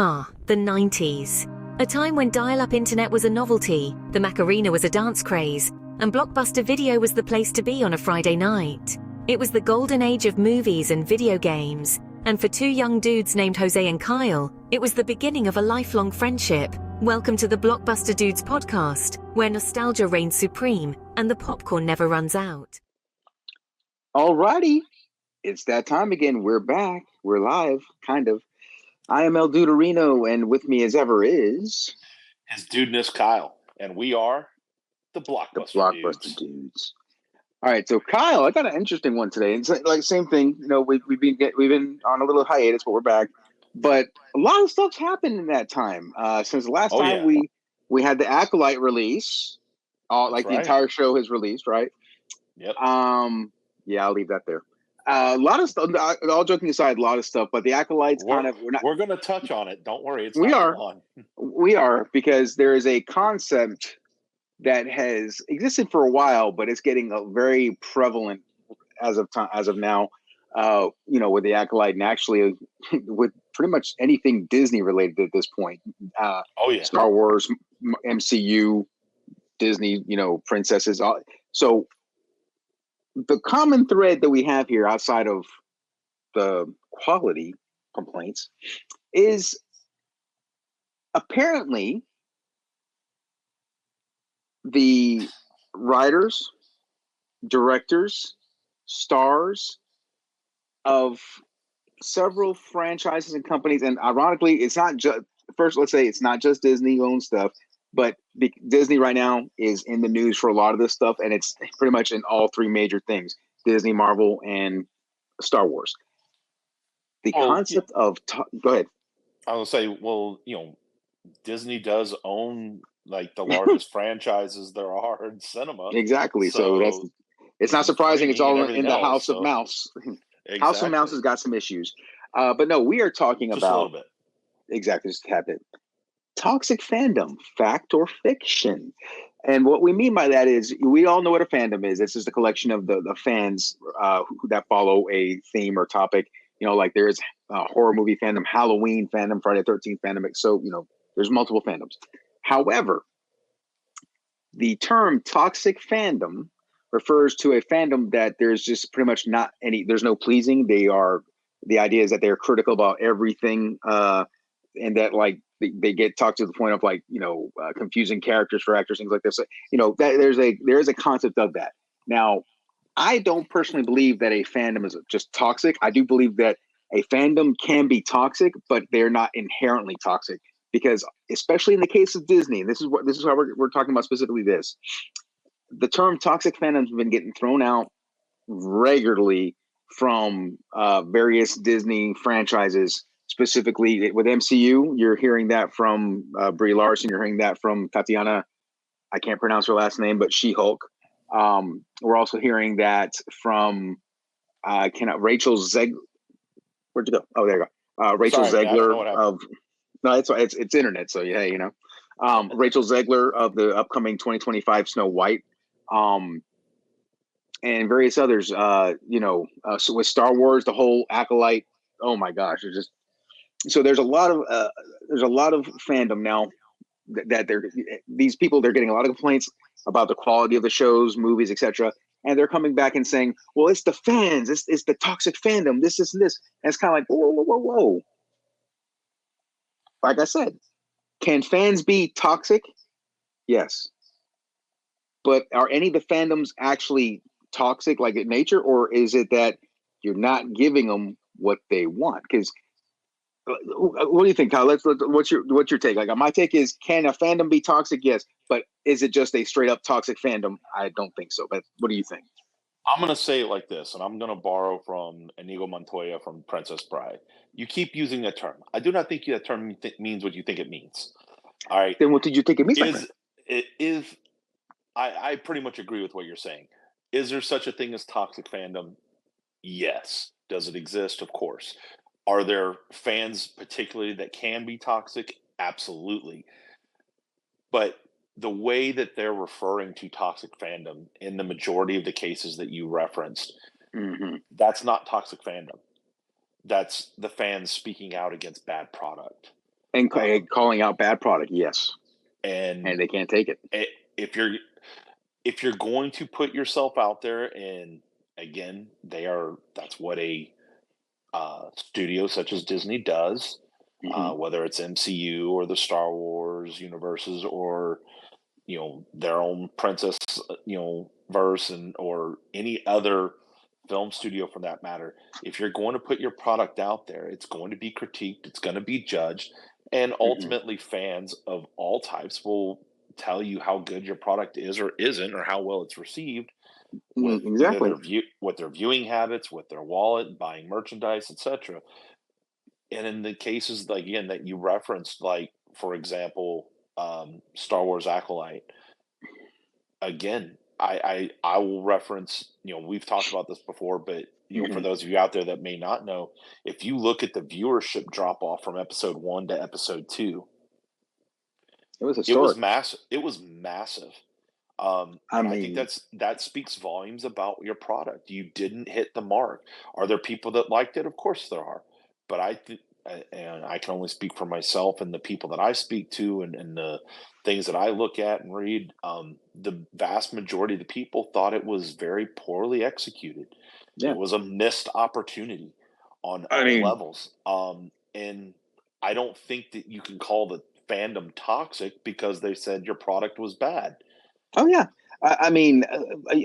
The 90s. A time when dial-up internet was a novelty, the Macarena was a dance craze, and Blockbuster Video was the place to be on a Friday night. It was the golden age of movies and video games, and for two young dudes named Jose and Kyle, it was the beginning of a lifelong friendship. Welcome to the Blockbuster Dudes podcast, where nostalgia reigns supreme and the popcorn never runs out. Alrighty, it's that time again. We're back. We're live, kind of. I am El Duderino, and with me as ever is his dudeness Kyle, and we are the Blockbuster Dudes. All right, so Kyle, I got an interesting one today. It's like same thing. You know, we've been on a little hiatus, but we're back. But a lot of stuff's happened in that time. Since the last time we had the Acolyte release, the entire show has released, right? Yep. Yeah, I'll leave that there. A lot of stuff. All joking aside, a lot of stuff. But the Acolytes we're going to touch on it. Don't worry. We are because there is a concept that has existed for a while, but it's getting very prevalent as of now. With the Acolyte and actually with pretty much anything Disney related at this point. Star Wars, MCU, Disney. Princesses. So. The common thread that we have here outside of the quality complaints is apparently the writers, directors, stars of several franchises and companies, and ironically, it's not just let's say it's not just Disney-owned stuff, but Disney right now is in the news for a lot of this stuff, and it's pretty much in all three major things: Disney, Marvel, and Star Wars. Concept of go ahead. I will say, Disney does own like the largest franchises there are in cinema. Exactly. So it's not surprising. It's all in the House of Mouse. Exactly. House of Mouse has got some issues, but no, we are talking just about a little bit. Exactly, just a tad bit. Toxic fandom, fact or fiction. And what we mean by that is we all know what a fandom is. This is the collection of the fans that follow a theme or topic. Like there's a horror movie fandom, Halloween fandom, Friday the 13th fandom. So, there's multiple fandoms. However, the term toxic fandom refers to a fandom that there's just pretty much there's no pleasing. The idea is that they're critical about everything and that they get talked to the point of confusing characters for actors, things like this. There is a concept of that. Now, I don't personally believe that a fandom is just toxic. I do believe that a fandom can be toxic, but they're not inherently toxic because, especially in the case of Disney, and this is how we're talking about specifically this. The term toxic fandoms have been getting thrown out regularly from various Disney franchises. Specifically with MCU, you're hearing that from Brie Larson. You're hearing that from Tatiana. I can't pronounce her last name, but She-Hulk. We're also hearing that from Rachel Zegler. Where'd you go? Oh, there you go. Rachel Zegler it's internet. So yeah, Rachel Zegler of the upcoming 2025 Snow White, and various others. So with Star Wars, the whole Acolyte. Oh my gosh, so there's a lot of fandom now that these people, they're getting a lot of complaints about the quality of the shows, movies, etc. And they're coming back and saying, well, it's the fans, it's the toxic fandom, this and this. And it's kind of like, whoa. Like I said, can fans be toxic? Yes. But are any of the fandoms actually toxic like in nature, or is it that you're not giving them what they want? Because what do you think, Kyle? What's your take? My take is, can a fandom be toxic? Yes, but is it just a straight up toxic fandom? I don't think so. But what do you think? I'm going to say it like this, and I'm going to borrow from Inigo Montoya from Princess Bride. You keep using that term. I do not think that term means what you think it means. All right. Then what did you think it means? I pretty much agree with what you're saying. Is there such a thing as toxic fandom? Yes. Does it exist? Of course. Are there fans particularly that can be toxic? Absolutely. But the way that they're referring to toxic fandom in the majority of the cases that you referenced, that's not toxic fandom. That's the fans speaking out against bad product. And calling out bad product, yes, and and they can't take it. if you're going to put yourself out there, and again, that's what a studio such as Disney does, Mhm. whether it's MCU or the Star Wars universes, or their own princess verse, and or any other film studio for that matter. If you're going to put your product out there, it's going to be critiqued, it's going to be judged, and Mhm. ultimately fans of all types will tell you how good your product is or isn't, or how well it's received, with either Exactly. with their viewing habits, with their wallet, buying merchandise, etc. And in the cases, like, again, that you referenced, like for example, Star Wars Acolyte, again, I will reference, we've talked about this before, but for Mhm. those of you out there that may not know, if you look at the viewership drop off from episode 1 to episode 2, It was it was historic. massive. It was massive. I And I think mean, that speaks volumes about your product. You didn't hit the mark. Are there people that liked it? Of course there are. But and I can only speak for myself and the people that I speak to, and the things that I look at and read. The vast majority of the people thought it was very poorly executed. yeah. It was a missed opportunity on I all mean, levels. And I don't think that you can call the fandom toxic because they said your product was bad. oh yeah. I mean,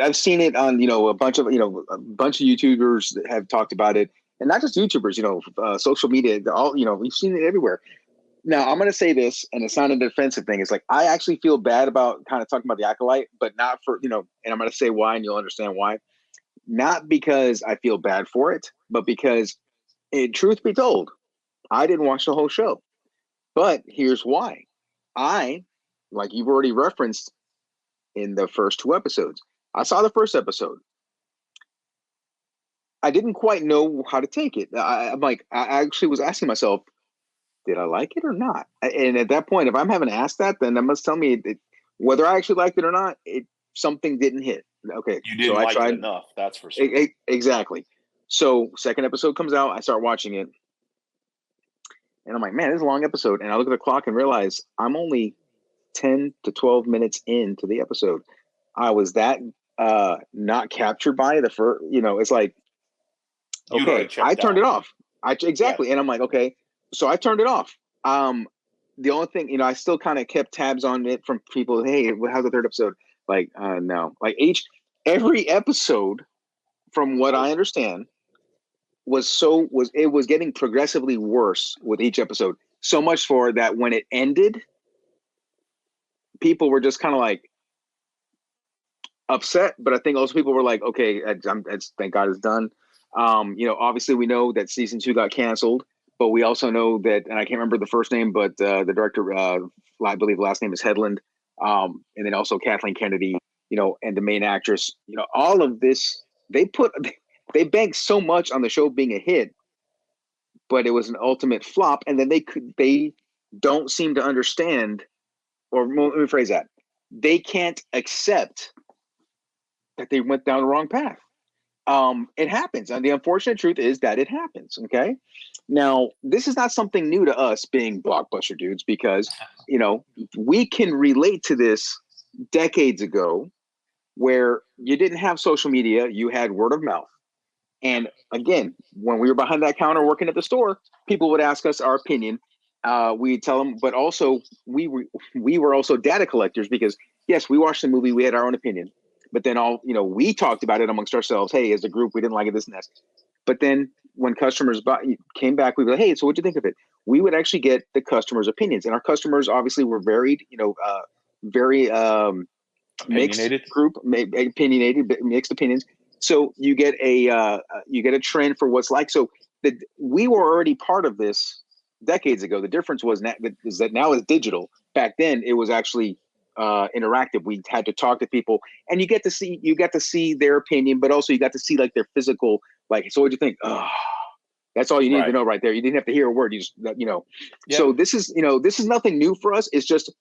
I've seen it on a bunch of YouTubers that have talked about it, and not just YouTubers. Social media. All we've seen it everywhere. Now I'm going to say this, and it's not a defensive thing. It's like I actually feel bad about kind of talking about the Acolyte, but not for and I'm going to say why, and you'll understand why. Not because I feel bad for it, but because, truth be told, I didn't watch the whole show. But here's why. I, like you've already referenced in the first 2 episodes, I saw the first episode. I didn't quite know how to take it. I'm like, I actually was asking myself, did I like it or not? And at that point, if I'm having to ask that, then that must tell me whether I actually liked it or not. Something didn't hit. Okay, You so didn't I like it tried. enough, that's for certain. Exactly. So second episode comes out, I start watching it, and I'm like, man, this is a long episode. And I look at the clock and realize I'm only 10 to 12 minutes into the episode. I was that not captured by the first, it's like, You'd already okay, I checked turned it out. off. Yeah. Exactly. And I'm like, okay, so I turned it off. The only thing, I still kind of kept tabs on it from people. Hey, how's the third episode? Like, no, like every episode, from what I understand, was getting progressively worse with each episode. So much for that when it ended, people were just kind of like upset. But I think also people were like, okay, thank God it's done. Obviously we know that season 2 got canceled, but we also know that, and I can't remember the first name, but the director, I believe last name is Headland, and then also Kathleen Kennedy, and the main actress, all of this, they put, they banked so much on the show being a hit, but it was an ultimate flop. And then they don't seem to understand, or let me phrase that, they can't accept that they went down the wrong path. It happens. And the unfortunate truth is that it happens. Okay. Now, this is not something new to us being Blockbuster dudes, because, we can relate to this decades ago, where you didn't have social media, you had word of mouth. And again, when we were behind that counter working at the store, people would ask us our opinion. We'd tell them, but also we were also data collectors, because yes, we watched the movie, we had our own opinion, but then we talked about it amongst ourselves. Hey, as a group, we didn't like it, this and that. But then when customers came back, we'd be like, hey, so what'd you think of it? We would actually get the customers' opinions, and our customers obviously were varied, very mixed Opinionated. group, opinionated, mixed opinions. So you get a trend for what's like. So we were already part of this decades ago. The difference is that now it's digital. Back then, it was actually interactive. We had to talk to people, and you get to see their opinion, but also you got to see like their physical. Like, so what'd you think? Oh, that's all you need to Right. know right there. You didn't have to hear a word. You just, Yeah. So this is nothing new for us. It's just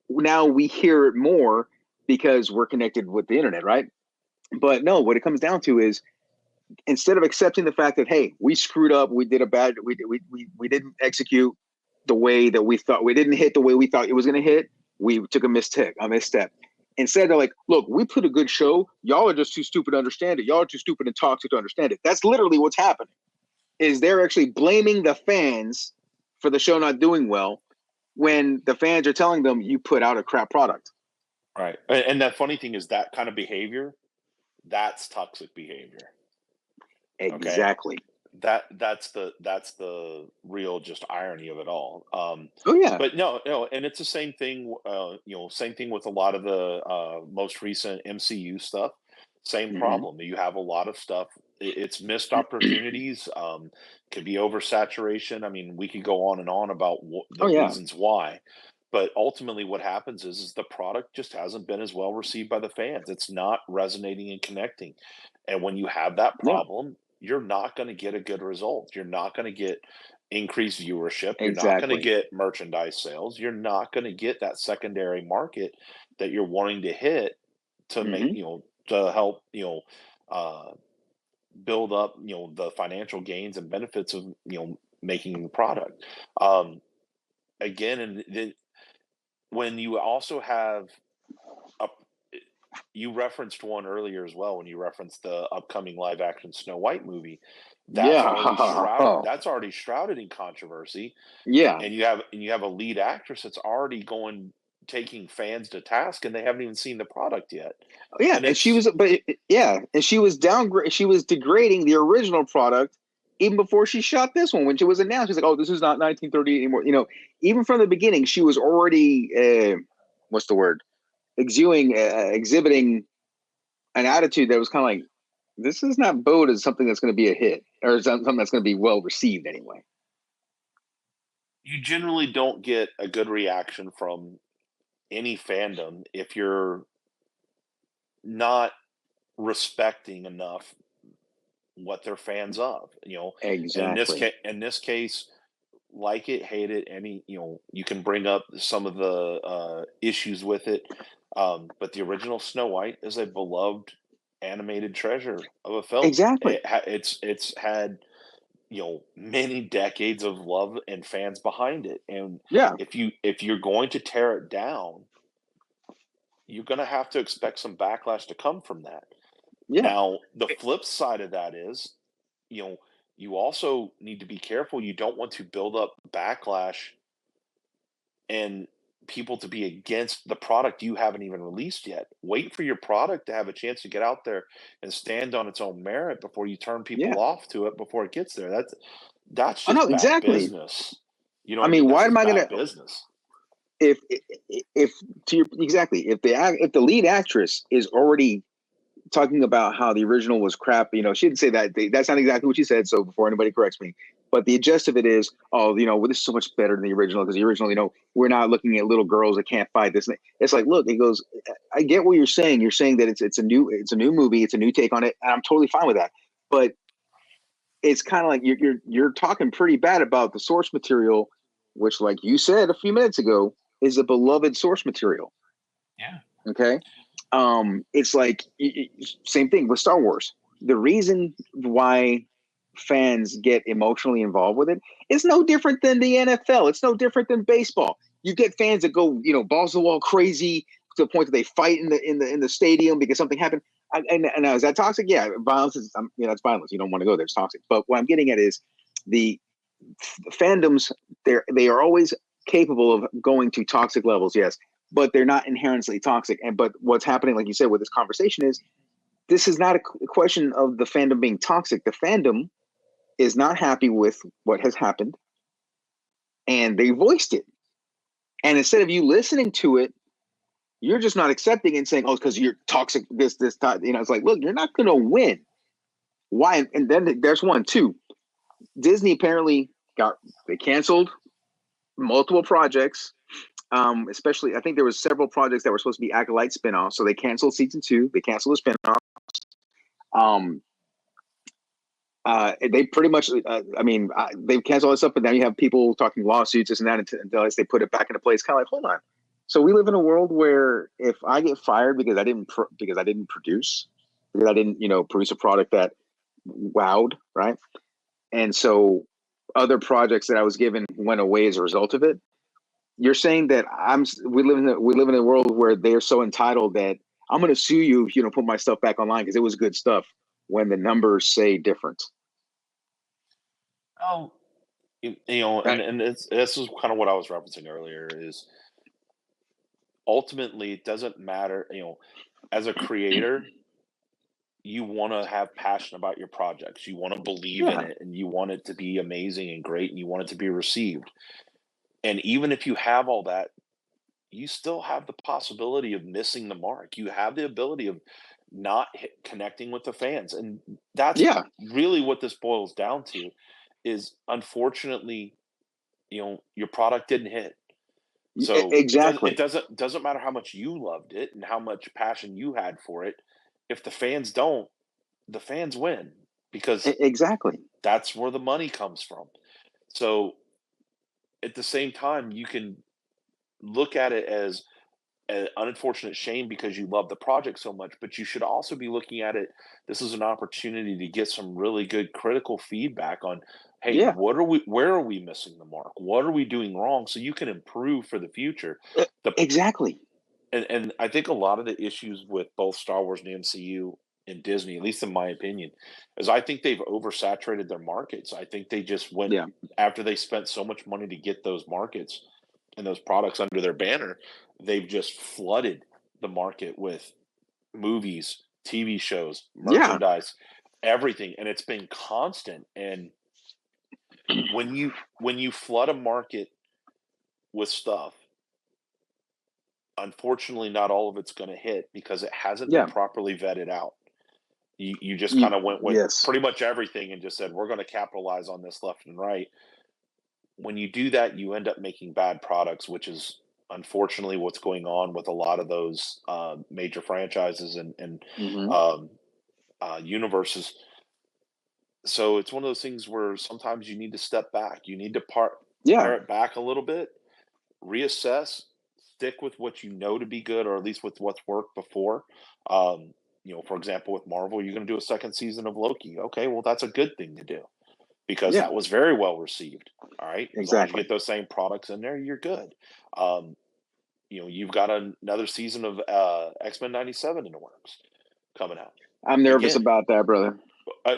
now we hear it more because we're connected with the internet, right? But no, what it comes down to is, instead of accepting the fact that, hey, we screwed up, we did a bad, we didn't execute, the way that we thought. We didn't hit the way we thought it was going to hit. We took a misstep. Instead, they're like, look, we put a good show. Y'all are just too stupid to understand it. Y'all are too stupid and toxic to understand it. That's literally what's happening. Is they're actually blaming the fans for the show not doing well when the fans are telling them you put out a crap product. Right. And that funny thing is that kind of behavior, that's toxic behavior. Exactly. Okay? That's the real just irony of it all. Oh yeah. But no, and it's the same thing. Same thing with a lot of the most recent MCU stuff. Same problem. You have a lot of stuff. It's missed opportunities. Could be oversaturation. I mean, we could go on and on about the reasons why. But ultimately, what happens is the product just hasn't been as well received by the fans. It's not resonating and connecting. And when you have that problem, you're not going to get a good result. You're not going to get increased viewership. You're not going to get merchandise sales. You're not going to get that secondary market that you're wanting to hit to make, to help, build up, the financial gains and benefits of, making the product. Again, and when you also have you referenced one earlier as well when you referenced the upcoming live action Snow White movie. That's already shrouded in controversy. Yeah. And you have a lead actress that's already taking fans to task, and they haven't even seen the product yet. Yeah, and she was degrading the original product even before she shot this one. When she was announced, she's like, "Oh, this is not 1938 anymore." Even from the beginning, she was already what's the word? Exhibiting an attitude that was kind of like, this is not bowed as something that's going to be a hit or something that's going to be well received anyway. You generally don't get a good reaction from any fandom if you're not respecting enough what they're fans of. Exactly. In this case, like it, hate it, you can bring up some of the issues with it. But the original Snow White is a beloved animated treasure of a film. Exactly. It's had many decades of love and fans behind it. And if you're going to tear it down, you're going to have to expect some backlash to come from that. Yeah. Now, the flip side of that is, you also need to be careful. You don't want to build up backlash and people to be against the product you haven't even released yet. Wait for your product to have a chance to get out there and stand on its own merit before you turn people off to it before it gets there. That's just bad business. You know what I mean? Why am I going to business? If the lead actress is already talking about how the original was crap, she didn't say that. That's not exactly what she said. So before anybody corrects me, but the gist of it is, this is so much better than the original because the original, we're not looking at little girls that can't fight. This, it's like, look, it goes. I get what you're saying. You're saying that it's a new movie, it's a new take on it, and I'm totally fine with that. But it's kind of like you're talking pretty bad about the source material, which, like you said a few minutes ago, is a beloved source material. Yeah. Okay. It's like same thing with Star Wars. The reason why fans get emotionally involved with it is no different than the NFL. It's no different than baseball. You get fans that go, balls to the wall crazy to the point that they fight in the stadium because something happened. And now, is that toxic? Yeah, violence is that's violence. You don't want to go there. It's toxic. But what I'm getting at is the fandoms. They are always capable of going to toxic levels. Yes, but they're not inherently toxic. But what's happening, like you said, with this conversation is this is not a question of the fandom being toxic. The fandom is not happy with what has happened, and they voiced it. And instead of you listening to it, you're just not accepting and saying, "Oh, because you're toxic." This, it's like, look, you're not going to win. Why? And then there's one too. Disney apparently they canceled multiple projects. Especially, I think there was several projects that were supposed to be Acolyte spinoffs. So they canceled season 2. They canceled the spinoff. They pretty much, they've canceled all this stuff, but now you have people talking lawsuits, this and that, until they put it back into place. Kind of like, hold on. So we live in a world where if I get fired because I didn't produce a product that wowed, right? And so other projects that I was given went away as a result of it. You're saying that we live in a world where they're so entitled that I'm going to sue you if you don't put my stuff back online because it was good stuff when the numbers say different. Oh, and Right. and this is kind of what I was referencing earlier. Is ultimately it doesn't matter. As a creator, you want to have passion about your projects. You want to believe in Yeah. it, and you want it to be amazing and great, and you want it to be received. And even if you have all that, you still have the possibility of missing the mark. You have the ability of not connecting with the fans, and that's Yeah. really what this boils down to. Is unfortunately, your product didn't hit. So it Exactly. doesn't matter how much you loved it and how much passion you had for it. If the fans don't, the fans win because Exactly. that's where the money comes from. So at the same time, you can look at it as an unfortunate shame because you love the project so much, but you should also be looking at it. This is an opportunity to get some really good critical feedback on, hey, Yeah. where are we missing the mark? What are we doing wrong? So you can improve for the future. The Exactly. and I think a lot of the issues with both Star Wars and the MCU and Disney, at least in my opinion, is I think they've oversaturated their markets. I think they just went Yeah. after they spent so much money to get those markets and those products under their banner, they've just flooded the market with movies, TV shows, Yeah. merchandise, everything, and it's been constant. And when you flood a market with stuff, unfortunately, not all of it's going to hit because it hasn't been Yeah. properly vetted out. You just kind of went with Yes. pretty much everything and just said we're going to capitalize on this left and right. When you do that, you end up making bad products, which is unfortunately what's going on with a lot of those major franchises and Hmm. um, universes. So it's one of those things where sometimes you need to step back. You need to Yeah. pare it back a little bit, reassess, stick with what you know to be good, or at least with what's worked before. For example, with Marvel, you're going to do a second season of Loki. Okay, well, that's a good thing to do because Yeah. that was very well received. All right, as long as you Exactly. get those same products in there, you're good. Um, you've got another season of X-Men '97 in the works coming out. I'm nervous Again, about that, brother.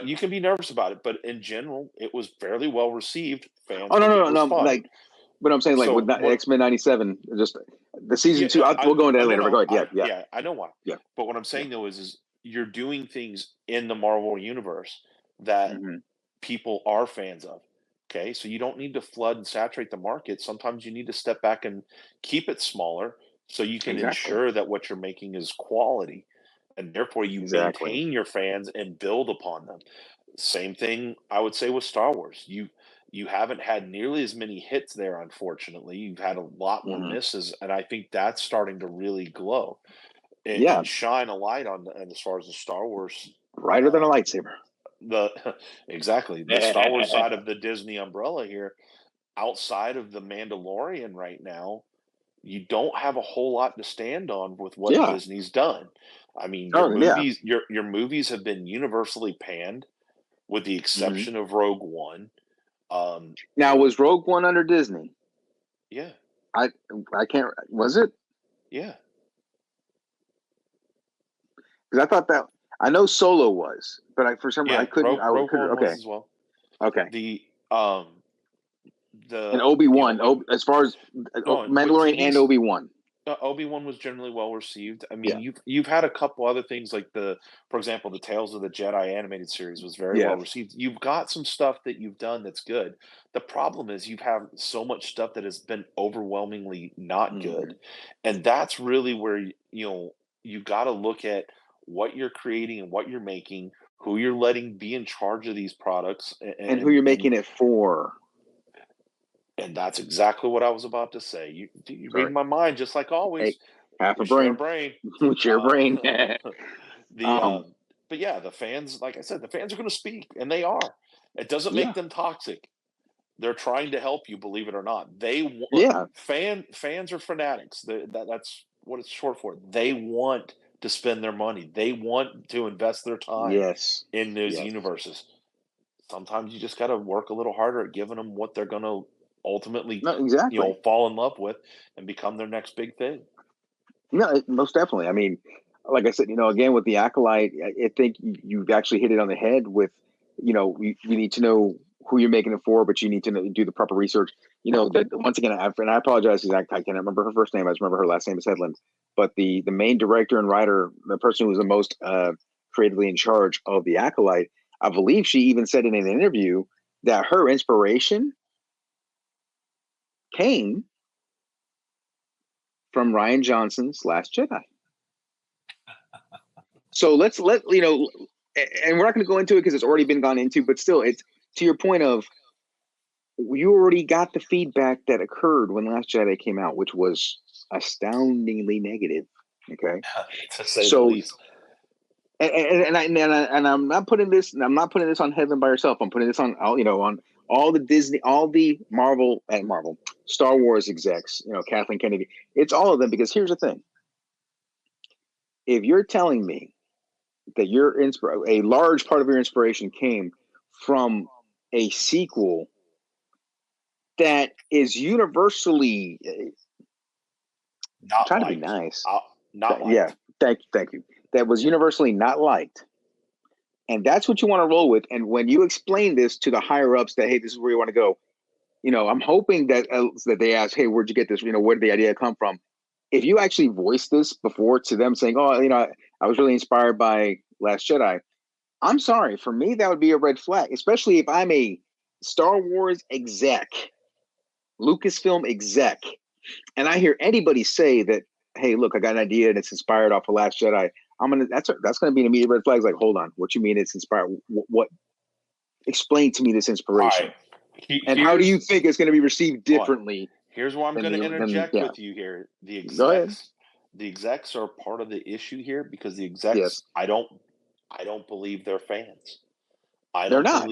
you can be nervous about it, but in general, it was fairly well received. Oh Fans no, think no, it no, was no. fun. Like, but I'm saying, like, So with what? X-Men '97, just the season Yeah, two. We'll go into that no, later. But go no, ahead. Yeah. Yeah. yeah, I know why. Yeah. But what I'm Yeah. saying though is you're doing things in the Marvel universe that Hmm. people are fans of. Okay, so you don't need to flood and saturate the market. Sometimes you need to step back and keep it smaller so you can Exactly. ensure that what you're making is quality, and therefore you Exactly. maintain your fans and build upon them. Same thing I would say with Star Wars. You haven't had nearly as many hits there, unfortunately. You've had a lot more Hmm. misses, and I think that's starting to really glow and, Yeah. and shine a light on and as far as the Star Wars, Brighter than a uh, lightsaber. the exactly the Star Wars side of the Disney umbrella here. Outside of the Mandalorian right now, you don't have a whole lot to stand on with what Yeah. Disney's done. I mean, your Oh yeah. movies, your movies have been universally panned, with the Hmm. exception of Rogue One. Um, you Now, know, was Rogue One under Disney? yeah, I I can't. Was it? yeah, Because I thought that I know Solo was, but I for some I yeah. couldn't. I Rogue couldn't. One was Okay. as well. Okay. The And the Obi Wan. with As far as with Mandalorian and TVs, Obi Wan. Obi-Wan was generally well received. I mean, Yeah. you've had a couple other things like for example, the Tales of the Jedi animated series was very well Yeah. received. You've got some stuff that you've done that's good. The problem is you've have so much stuff that has been overwhelmingly not good, Hmm. and that's really where you got to look at what you're creating and what you're making, who you're letting be in charge of these products, And who you're and making it for? and that's exactly what I was about to say. You read Sorry. my mind just like Hey, always. half a We share a brain. brain. We share a Uh, brain. the um. but yeah, the fans, like I said, the fans are going to speak, and they are. It doesn't make Yeah. them toxic. They're trying to help you, believe it or not. Look, Yeah. fans are fanatics. That's what it's short for. They want to spend their money. They want to invest their time Yes. in those Yes. universes. sometimes you just got to work a little harder at giving them what they're going to ultimately, No, exactly. fall in love with and become their next big thing. No, most definitely. I mean, like I said, again with the Acolyte, I think you've actually hit it on the head with, you need to know who you're making it for, but you need to do the proper research. That once again, and I apologize because I can't remember her first name. I just remember her last name is Headland. But the main director and writer, the person who was the most creatively in charge of the Acolyte, I believe she even said in an interview that her inspiration came from Rian Johnson's Last Jedi. So let and we're not going to go into it because it's already been gone into, but still, it's to your point of you already got the feedback that occurred when Last Jedi came out, which was astoundingly negative. Okay, to say the so least. and I'm not putting this on Heaven by herself. I'm putting this on on all the Disney, all the Marvel Star Wars execs. Kathleen Kennedy. It's all of them because here's the thing: if you're telling me that a large part of your inspiration came from a sequel that is universally Not trying liked. to be nice. Not liked. Yeah, thank you. That was universally not liked. And that's what you want to roll with. And when you explain this to the higher ups that, hey, this is where you want to go, I'm hoping that they ask, hey, where'd you get this? Where did the idea come from? If you actually voice this before to them saying, oh, I was really inspired by Last Jedi, I'm sorry. For me, that would be a red flag, especially if I'm a Star Wars exec, Lucasfilm exec, and I hear anybody say that, hey, look, I got an idea and it's inspired off of Last Jedi. That's gonna be an immediate red flag. Like, hold on, what you mean it's inspired? What? Explain to me this inspiration. Right. And how do you think it's going to be received differently? Here's where I'm going to interject with you here. The execs are part of the issue here because the execs, yes. I don't believe they're fans. They're not.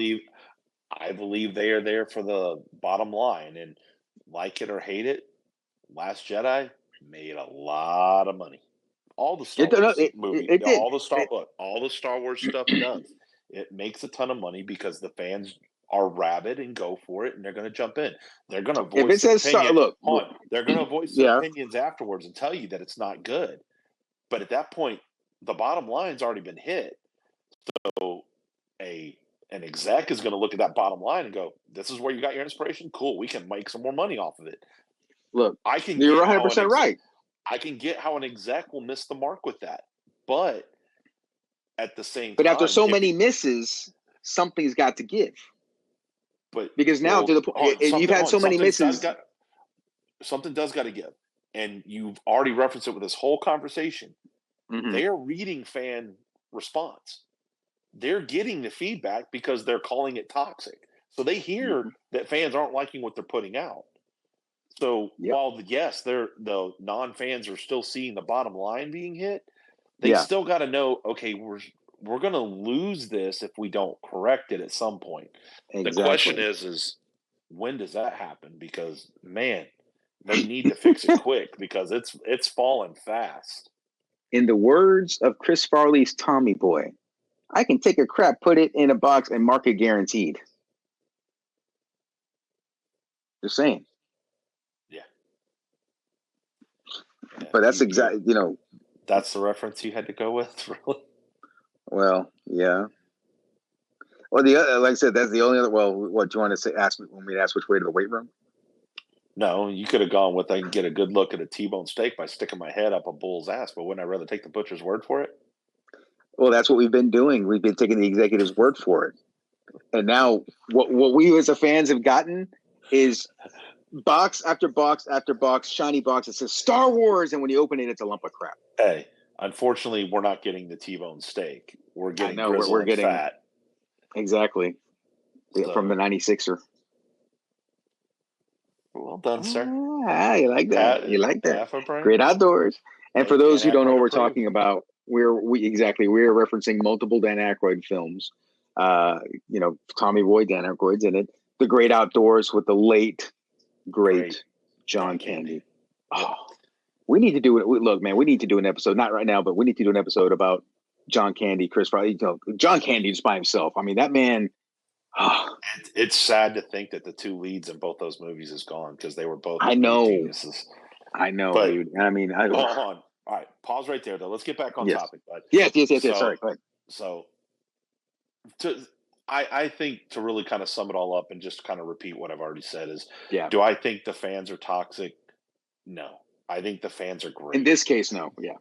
I believe they are there for the bottom line, and like it or hate it, Last Jedi made a lot of money. All the Star Wars movies, all the Star Wars stuff does. It makes a ton of money because the fans are rabid and go for it, and they're going to jump in. They're going to voice their opinion. They're going to voice their opinions afterwards and tell you that it's not good. But at that point, the bottom line's already been hit. So an exec is going to look at that bottom line and go, "This is where you got your inspiration. Cool, we can make some more money off of it." Look, you're 100% right. I can get how an exec will miss the mark with that, but at the same time, but after so many misses, something's got to give. But because now to the point, you've had so many misses. Something does got to give, and you've already referenced it with this whole conversation. Mm-hmm. They're reading fan response. They're getting the feedback because they're calling it toxic. So they hear that fans aren't liking what they're putting out. So while the non-fans are still seeing the bottom line being hit, they still got to know, okay, we're going to lose this if we don't correct it at some point. Exactly. The question is when does that happen? Because man, they need to fix it quick because it's falling fast. In the words of Chris Farley's Tommy Boy, I can take a crap, put it in a box, and mark it guaranteed. Just saying. Yeah. But that's exactly, That's the reference you had to go with, really? Well, yeah. Well, the other, like I said, that's the only other. Well, what do you want to say? Ask me when we ask which way to the weight room? No, you could have gone with I can get a good look at a T-bone steak by sticking my head up a bull's ass, but wouldn't I rather take the butcher's word for it? Well, that's what we've been doing. We've been taking the executive's word for it, and now what we as the fans have gotten is box after box after box, shiny box that says Star Wars, and when you open it, it's a lump of crap. Hey, unfortunately, we're not getting the T-bone steak. We're getting grizzle and fat. Exactly. From the 96er. Well done, sir. You like that. You like that. Great outdoors. And for those who don't know what we're talking about, we're referencing multiple Dan Aykroyd films. Tommy Boy, Dan Aykroyd's in it. The Great Outdoors with the late, great John Candy. Oh, we need to do it. Look, man, we need to do an episode, not right now, but we need to do an episode about John Candy, Chris Farley. John Candy just by himself. I mean, that man, It's sad to think that the two leads in both those movies is gone because they were both I great know. geniuses. I know, But dude. I mean, hold on. All right, pause right there though. Let's get back on yes. topic, bud. Yes. So, Sorry, go ahead. so I think to really kind of sum it all up and just kind of repeat what I've already said is, Yeah. do I think the fans are toxic? No. I think the fans are great. In this case, no. Yeah.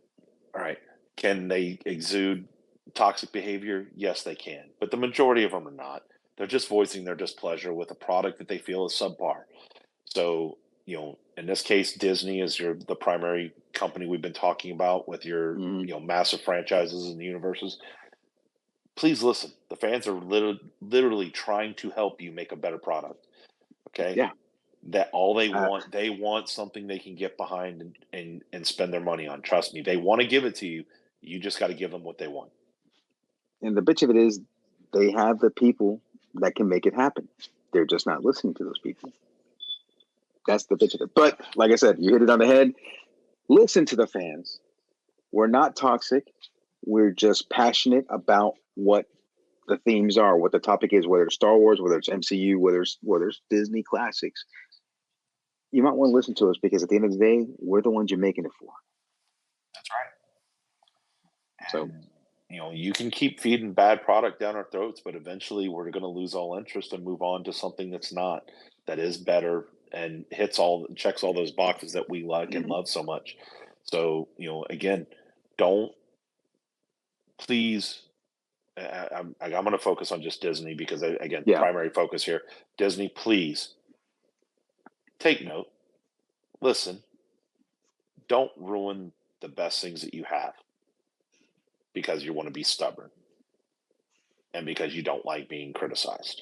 All right. Can they exude toxic behavior? Yes, they can. But the majority of them are not. They're just voicing their displeasure with a product that they feel is subpar. So, in this case, Disney is the primary company we've been talking about with your, massive franchises and universes. Please listen. The fans are literally trying to help you make a better product. Okay. Yeah. That all they want something they can get behind and spend their money on. Trust me, they want to give it to you. You just got to give them what they want. And the bitch of it is, they have the people that can make it happen. They're just not listening to those people. That's the bitch of it. But like I said, you hit it on the head. Listen to the fans. We're not toxic. We're just passionate about what the themes are, what the topic is, whether it's Star Wars, whether it's MCU, whether it's Disney classics. You might want to listen to us because at the end of the day, we're the ones you're making it for. That's right. So, and, you can keep feeding bad product down our throats, but eventually we're going to lose all interest and move on to something that is better and checks all those boxes that we like and love so much. So, again, don't please. I'm going to focus on just Disney because, again, primary focus here. Disney, please take note. Listen, don't ruin the best things that you have because you want to be stubborn and because you don't like being criticized.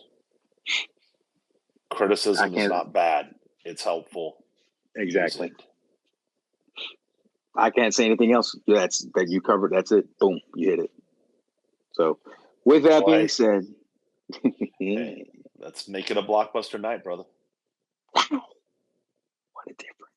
Criticism is not bad. It's helpful. Exactly. I can't say anything else. That you covered. That's it. Boom. You hit it. So with that being said, hey, let's make it a blockbuster night, brother. What a difference.